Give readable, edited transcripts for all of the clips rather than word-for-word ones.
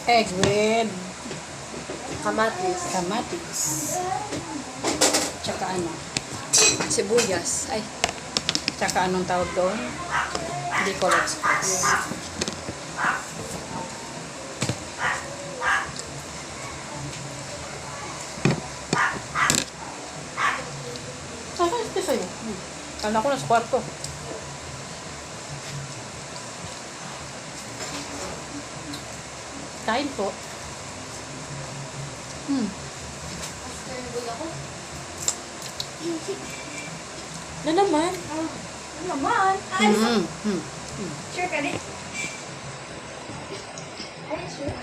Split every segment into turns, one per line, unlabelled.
Egg with
Kamatis.
kamatis. Tsaka ano?
Sibuyas. Ay.
Tsaka anong tawag doon? Bicol Express. Saan ito sa'yo? Kala ko nasa kwarto. Kain po.
Na naman? Ay,
Sure ka din? Ay, sure.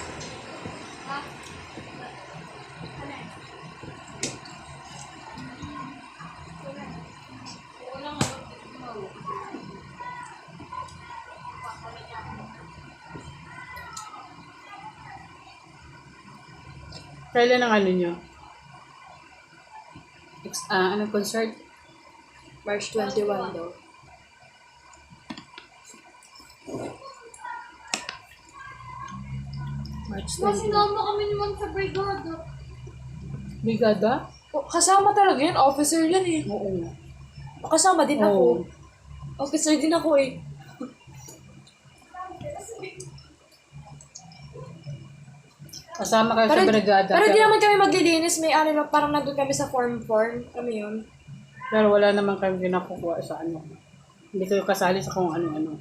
Kailan ang ano nyo? Anong concert?
March 21 daw.
March
Mas
20.
sinama kami naman sa brigada.
Brigada?
Oh, kasama talaga yun. Officer yan eh.
Oo.
Kasama din ako.
Oo.
Officer din ako eh.
Kasama kayo sa brigada.
Pero di naman kami maglilinis. May ano na, parang nandun kami sa form. Ano yun?
Pero wala naman kayo ginakukuha sa ano. Hindi kayo kasali sa kung ano-ano.